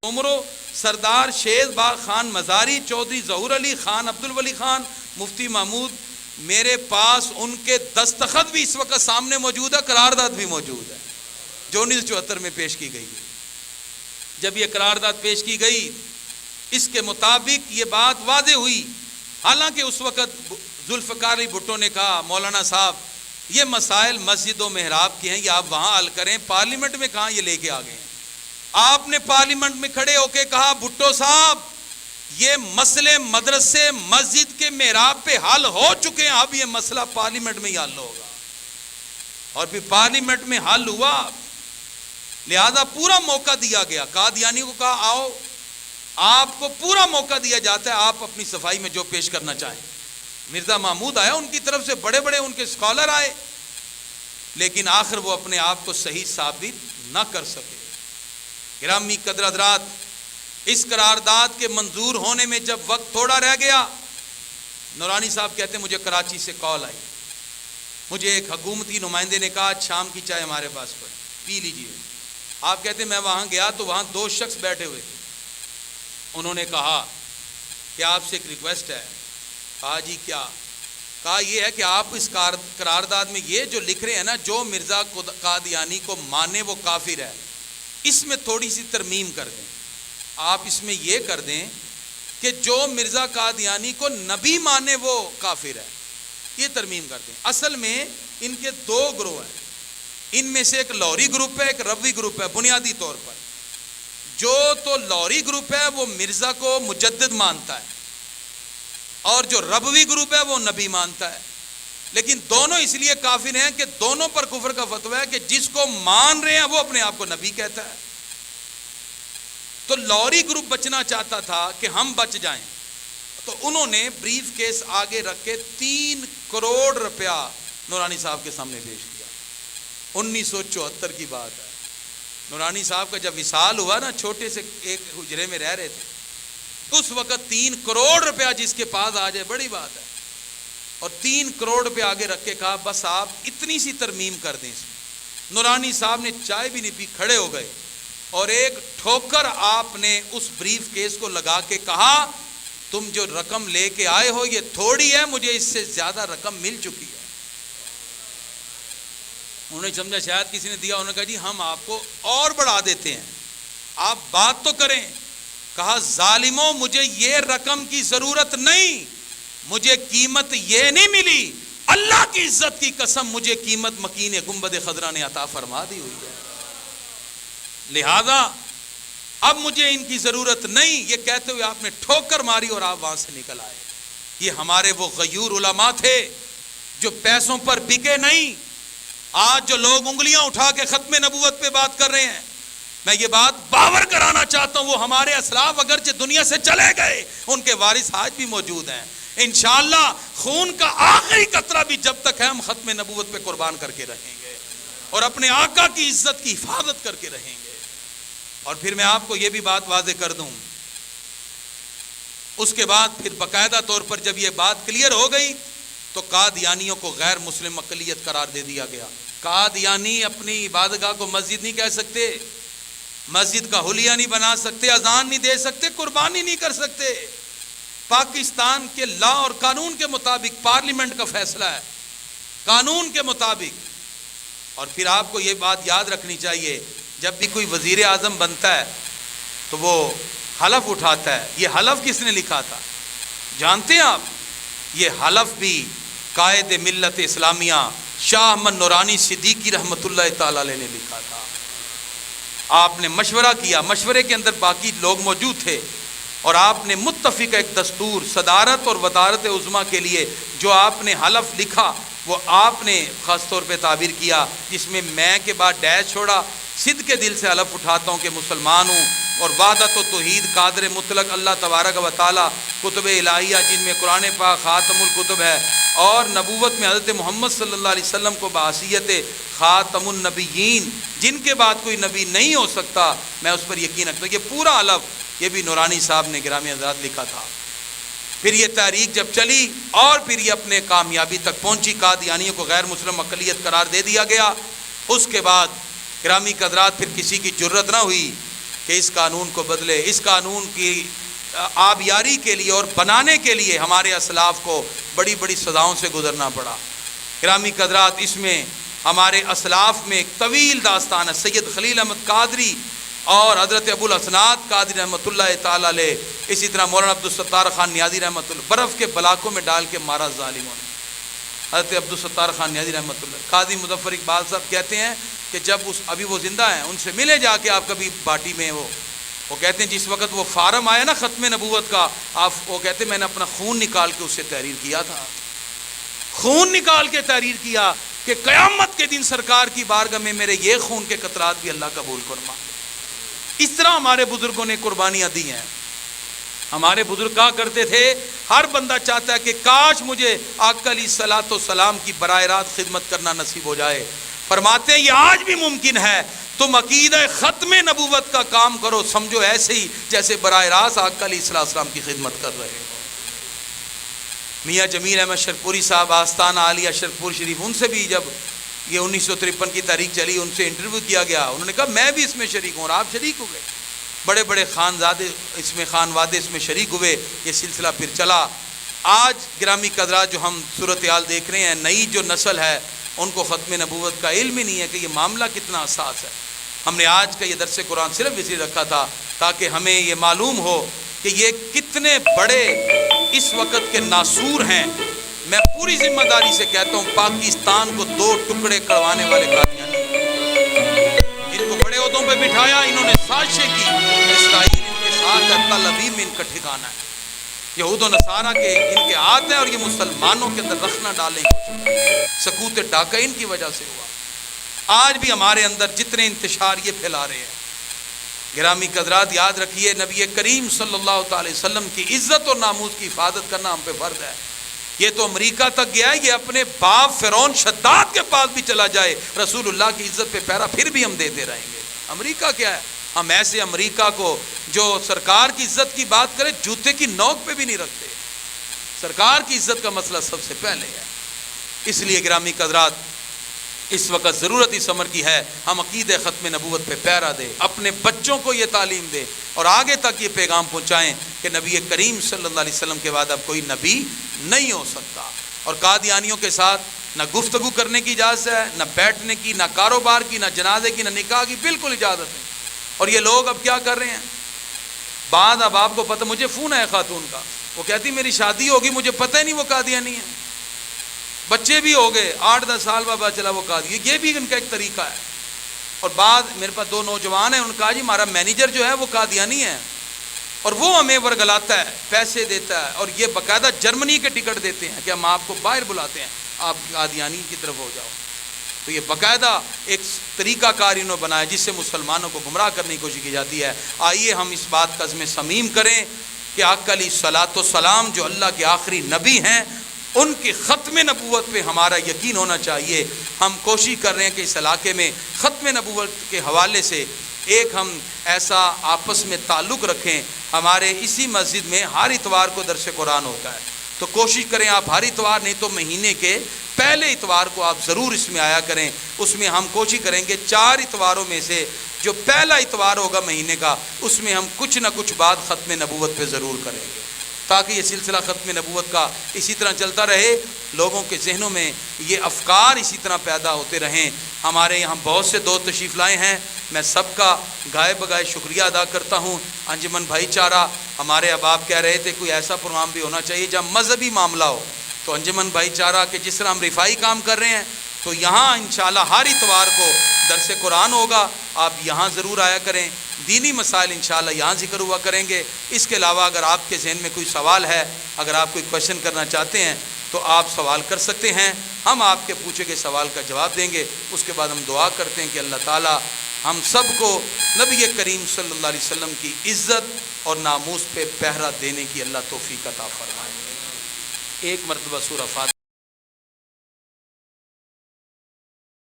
عمرو سردار she's باغ خان مزاری، چودھری ظہور علی خان، عبدالولی خان، مفتی محمود، میرے پاس ان کے دستخط بھی اس وقت سامنے موجود ہے، قرارداد بھی موجود ہے جو 1974 میں پیش کی گئی. جب یہ قرارداد پیش کی گئی اس کے مطابق یہ بات واضح ہوئی. حالانکہ اس وقت ذوالفقار علی بھٹو نے کہا مولانا صاحب یہ مسائل مسجد و محراب کے ہیں، یہ آپ وہاں حل کریں، پارلیمنٹ میں کہاں یہ لے کے آ گئے ہیں. آپ نے پارلیمنٹ میں کھڑے ہو کے کہا بھٹو صاحب یہ مسئلے مدرسے مسجد کے محراب پہ حل ہو چکے ہیں، اب یہ مسئلہ پارلیمنٹ میں ہی حل ہوگا. اور پھر پارلیمنٹ میں حل ہوا، لہذا پورا موقع دیا گیا. قادیانی کو کہا آؤ، آپ کو پورا موقع دیا جاتا ہے، آپ اپنی صفائی میں جو پیش کرنا چاہیں. مرزا محمود آیا، ان کی طرف سے بڑے بڑے ان کے اسکالر آئے، لیکن آخر وہ اپنے آپ کو صحیح ثابت نہ کر سکے. گرامی قدر حضرات، اس قرارداد کے منظور ہونے میں جب وقت تھوڑا رہ گیا، نورانی صاحب کہتے ہیں مجھے کراچی سے کال آئی. مجھے ایک حکومتی نمائندے نے کہا شام کی چائے ہمارے پاس پی لیجیے. آپ کہتے ہیں میں وہاں گیا تو وہاں 2 شخص بیٹھے ہوئے تھے. انہوں نے کہا کہ آپ سے ایک ریکویسٹ ہے. کہا جی کیا؟ کہا یہ ہے کہ آپ اس قرارداد میں یہ جو لکھ رہے ہیں نا، جو مرزا قادیانی کو مانے وہ کافر ہے، اس میں تھوڑی سی ترمیم کر دیں. آپ اس میں یہ کر دیں کہ جو مرزا قادیانی کو نبی مانے وہ کافر ہے، یہ ترمیم کر دیں. اصل میں ان کے 2 گروہ ہیں، ان میں سے ایک لوری گروپ ہے، ایک ربوی گروپ ہے. بنیادی طور پر جو تو لوری گروپ ہے وہ مرزا کو مجدد مانتا ہے، اور جو ربوی گروپ ہے وہ نبی مانتا ہے. لیکن دونوں اس لیے کافر ہیں کہ دونوں پر کفر کا فتویٰ ہے کہ جس کو مان رہے ہیں وہ اپنے آپ کو نبی کہتا ہے. تو لوری گروپ بچنا چاہتا تھا کہ ہم بچ جائیں، تو انہوں نے بریف کیس آگے رکھ کے 3 کروڑ روپیہ نورانی صاحب کے سامنے پیش کیا. 1974 کی بات ہے. نورانی صاحب کا جب وصال ہوا نا، چھوٹے سے ایک حجرے میں رہ رہے تھے، اس وقت 3 کروڑ روپیہ جس کے پاس آ جائے بڑی بات ہے. اور 3 کروڑ روپے آگے رکھ کے کہا بس آپ اتنی سی ترمیم کر دیں اس میں. نورانی صاحب نے چائے بھی نہیں پی، کھڑے ہو گئے اور ایک ٹھوکر آپ نے اس بریف کیس کو لگا کے کہا تم جو رقم لے کے آئے ہو یہ تھوڑی ہے، مجھے اس سے زیادہ رقم مل چکی ہے. انہوں نے سمجھا شاید کسی نے دیا، انہوں نے کہا جی ہم آپ کو اور بڑھا دیتے ہیں، آپ بات تو کریں. کہا ظالموں مجھے یہ رقم کی ضرورت نہیں، مجھے قیمت یہ نہیں ملی، اللہ کی عزت کی قسم مجھے قیمت مکین گنبد خضرا نے عطا فرما دی ہوئی ہے، لہذا اب مجھے ان کی ضرورت نہیں. یہ کہتے ہوئے آپ نے ٹھوکر ماری اور آپ وہاں سے نکل آئے. یہ ہمارے وہ غیور علماء تھے جو پیسوں پر بکے نہیں. آج جو لوگ انگلیاں اٹھا کے ختم نبوت پہ بات کر رہے ہیں، میں یہ بات باور کرانا چاہتا ہوں وہ ہمارے اسلاف اگرچہ دنیا سے چلے گئے، ان کے وارث آج بھی موجود ہیں. انشاءاللہ خون کا آخری قطرہ بھی جب تک ہے ہم ختم نبوت پہ قربان کر کے رہیں گے اور اپنے آقا کی عزت کی حفاظت کر کے رہیں گے. اور پھر میں آپ کو یہ بھی بات واضح کر دوں، اس کے بعد پھر باقاعدہ طور پر جب یہ بات کلیئر ہو گئی تو قادیانیوں کو غیر مسلم اقلیت قرار دے دیا گیا. قادیانی اپنی عبادتگاہ کو مسجد نہیں کہہ سکتے، مسجد کا حلیہ نہیں بنا سکتے، اذان نہیں دے سکتے، قربانی نہیں کر سکتے. پاکستان کے لا اور قانون کے مطابق پارلیمنٹ کا فیصلہ ہے، قانون کے مطابق. اور پھر آپ کو یہ بات یاد رکھنی چاہیے، جب بھی کوئی وزیر اعظم بنتا ہے تو وہ حلف اٹھاتا ہے. یہ حلف کس نے لکھا تھا جانتے ہیں آپ؟ یہ حلف بھی قائد ملت اسلامیہ شاہ احمد نورانی صدیقی رحمۃ اللہ تعالی علیہ نے لکھا تھا. آپ نے مشورہ کیا، مشورے کے اندر باقی لوگ موجود تھے، اور آپ نے متفق ایک دستور صدارت اور وزارت عظمیٰ کے لیے جو آپ نے حلف لکھا وہ آپ نے خاص طور پہ تعبیر کیا، جس میں میں کے بعد ڈیش چھوڑا. صدق کے دل سے حلف اٹھاتا ہوں کہ مسلمان ہوں اور وحدت و توحید قادر مطلق اللہ تبارک و تعالی کتب الہیہ جن میں قرآن پاک خاتم الکتب ہے اور نبوت میں حضرت محمد صلی اللہ علیہ وسلم کو بحیثیت خاتم النبیین جن کے بعد کوئی نبی نہیں ہو سکتا، میں اس پر یقین رکھتا ہوں. یہ پورا حلف یہ بھی نورانی صاحب نے گرامی حضرات لکھا تھا. پھر یہ تحریک جب چلی اور پھر یہ اپنے کامیابی تک پہنچی، قادیانیوں کو غیر مسلم اقلیت قرار دے دیا گیا. اس کے بعد گرامی قدرات پھر کسی کی جرت نہ ہوئی کہ اس قانون کو بدلے، اس قانون کی آبیاری کے لیے اور بنانے کے لیے ہمارے اسلاف کو بڑی بڑی سزاؤں سے گزرنا پڑا۔ گرامی قدرات، اس میں ہمارے اسلاف میں ایک طویل داستان ہے۔ سید خلیل احمد قادری اور حضرت ابو الحسنات قادری رحمۃ اللہ تعالیٰ علیہ، اسی طرح مولانا عبدالستار خان نیازی رحمۃ اللہ، برف کے بلاکوں میں ڈال کے مارا ظالموں نے۔ حضرت عبدالستار خان نیازی رحمۃ اللہ، قاضی مظفر اقبال صاحب کہتے ہیں کہ جب ابھی وہ زندہ ہیں، ان سے ملے جا کے آپ کبھی باٹی میں، وہ کہتے ہیں جس وقت وہ فارم آیا نا ختم نبوت کا، وہ کہتے ہیں میں نے اپنا خون نکال کے اس سے تحریر کیا تھا، خون نکال کے تحریر کیا کہ قیامت کے دن سرکار کی بارگاہ میں میرے یہ خون کے قطرات بھی اللہ قبول فرما۔ اس طرح ہمارے بزرگوں نے قربانیاں دی ہیں۔ ہمارے بزرگ کہا کرتے تھے، ہر بندہ چاہتا ہے کہ کاش مجھے آقا علیہ الصلوۃ والسلام کی براہ راست خدمت کرنا نصیب ہو جائے۔ فرماتے ہیں یہ آج بھی ممکن ہے، تم عقیدہ ختم نبوت کا کام کرو، سمجھو ایسے ہی جیسے براہ راست آقا علیہ السلام کی خدمت کر رہے ہو۔ میاں جمیل احمد شرپوری صاحب آستانہ عالیہ شرپور شریف، ان سے بھی جب یہ 1953 کی تاریخ چلی، ان سے انٹرویو کیا گیا، انہوں نے کہا میں بھی اس میں شریک ہوں، اور آپ شریک ہو گئے۔ بڑے بڑے خانزادے اس میں شریک ہوئے، یہ سلسلہ پھر چلا۔ آج گرامی قدرات جو ہم صورتحال دیکھ رہے ہیں، نئی جو نسل ہے ان کو ختم نبوت کا علم ہی نہیں ہے کہ یہ معاملہ کتنا حساس ہے۔ ہم نے آج کا یہ درس قرآن صرف اس لیے رکھا تھا تاکہ ہمیں یہ معلوم ہو کہ یہ کتنے بڑے اس وقت کے ناسور ہیں۔ میں پوری ذمہ داری سے کہتا ہوں، پاکستان کو دو ٹکڑے کروانے والے قادیانی ہیں، جن کو بڑے عہدوں پہ بٹھایا، انہوں نے سازشیں کی، اسرائیل ان کے ساتھ ہے، تل ابیب میں ان کا ٹھکانہ ہے، یہود و نصارہ کے ان کے ہاتھ ہیں، اور یہ مسلمانوں کے اندر رکھنا ڈالیں گے۔ سکوت ڈاکہ ان کی وجہ سے ہوا۔ آج بھی ہمارے اندر جتنے انتشار یہ پھیلا رہے ہیں، گرامی قدرات یاد رکھیے، نبی کریم صلی اللہ تعالی وسلم کی عزت اور ناموس کی حفاظت کرنا ہم پہ فرض ہے۔ یہ تو امریکہ تک گیا ہے، یہ اپنے باپ فرعون شداد کے پاس بھی چلا جائے، رسول اللہ کی عزت پہ پہرا پھر بھی ہم دیتے رہیں گے۔ امریکہ کیا ہے؟ ہم ایسے امریکہ کو جو سرکار کی عزت کی بات کرے جوتے کی نوک پہ بھی نہیں رکھتے۔ سرکار کی عزت کا مسئلہ سب سے پہلے ہے۔ اس لیے گرامی قدرات، اس وقت ضرورت اس امر کی ہے ہم عقیدہ ختم نبوت پہ پیرا دیں، اپنے بچوں کو یہ تعلیم دیں، اور آگے تک یہ پیغام پہنچائیں کہ نبی کریم صلی اللہ علیہ وسلم کے بعد اب کوئی نبی نہیں ہو سکتا۔ اور قادیانیوں کے ساتھ نہ گفتگو کرنے کی اجازت ہے، نہ بیٹھنے کی، نہ کاروبار کی، نہ جنازے کی، نہ نکاح کی، بالکل اجازت نہیں۔ اور یہ لوگ اب کیا کر رہے ہیں؟ بعد اب آپ کو پتہ، مجھے فون ہے خاتون کا، وہ کہتی میری شادی ہوگی، مجھے پتہ ہی نہیں وہ قادیانی ہے، بچے بھی ہو گئے، 8-10 سال بعد چلا وہ قادی، یہ بھی ان کا ایک طریقہ ہے۔ اور بعد میرے پاس 2 نوجوان ہیں، ان کا جی ہمارا مینیجر جو ہے وہ قادیانی ہے، اور وہ ہمیں ورگلاتا ہے، پیسے دیتا ہے، اور یہ باقاعدہ جرمنی کے ٹکٹ دیتے ہیں کہ ہم آپ کو باہر بلاتے ہیں، آپ قادیانی کی طرف ہو جاؤ۔ تو یہ باقاعدہ ایک طریقہ کار انہوں نے بنایا جس سے مسلمانوں کو گمراہ کرنے کی کوشش کی جاتی ہے۔ آئیے ہم اس بات کا عزم صمیم کریں کہ آقا علیہ الصلوۃ والسلام جو اللہ کے آخری نبی ہیں، ان کی ختم نبوت پہ ہمارا یقین ہونا چاہیے۔ ہم کوشش کر رہے ہیں کہ اس علاقے میں ختم نبوت کے حوالے سے ایک ہم ایسا آپس میں تعلق رکھیں۔ ہمارے اسی مسجد میں ہر اتوار کو درس قرآن ہوتا ہے، تو کوشش کریں آپ ہر اتوار، نہیں تو مہینے کے پہلے اتوار کو آپ ضرور اس میں آیا کریں۔ اس میں ہم کوشش کریں گے 4 اتواروں میں سے جو پہلا اتوار ہوگا مہینے کا، اس میں ہم کچھ نہ کچھ بات ختم نبوت پہ ضرور کریں گے، تاکہ یہ سلسلہ ختم نبوت کا اسی طرح چلتا رہے، لوگوں کے ذہنوں میں یہ افکار اسی طرح پیدا ہوتے رہیں۔ ہمارے یہاں بہت سے دوست تشریف لائے ہیں، میں سب کا گائے بگائے شکریہ ادا کرتا ہوں۔ انجمن بھائی چارہ، ہمارے اب آپ کہہ رہے تھے کوئی ایسا پروگرام بھی ہونا چاہیے جہاں مذہبی معاملہ ہو، تو انجمن بھائی چارہ کہ جس طرح ہم رفائی کام کر رہے ہیں، تو یہاں انشاءاللہ ہر اتوار کو درس قرآن ہوگا، آپ یہاں ضرور آیا کریں، دینی مسائل انشاءاللہ یہاں ذکر ہوا کریں گے۔ اس کے علاوہ اگر آپ کے ذہن میں کوئی سوال ہے، اگر آپ کوئی کویشچن کرنا چاہتے ہیں تو آپ سوال کر سکتے ہیں، ہم آپ کے پوچھے گئے سوال کا جواب دیں گے۔ اس کے بعد ہم دعا کرتے ہیں کہ اللہ تعالی ہم سب کو نبی کریم صلی اللہ علیہ وسلم کی عزت اور ناموس پہ پہرا دینے کی اللہ توفیق عطا فرمائے۔ ایک مرتبہ سورہ فاتحہ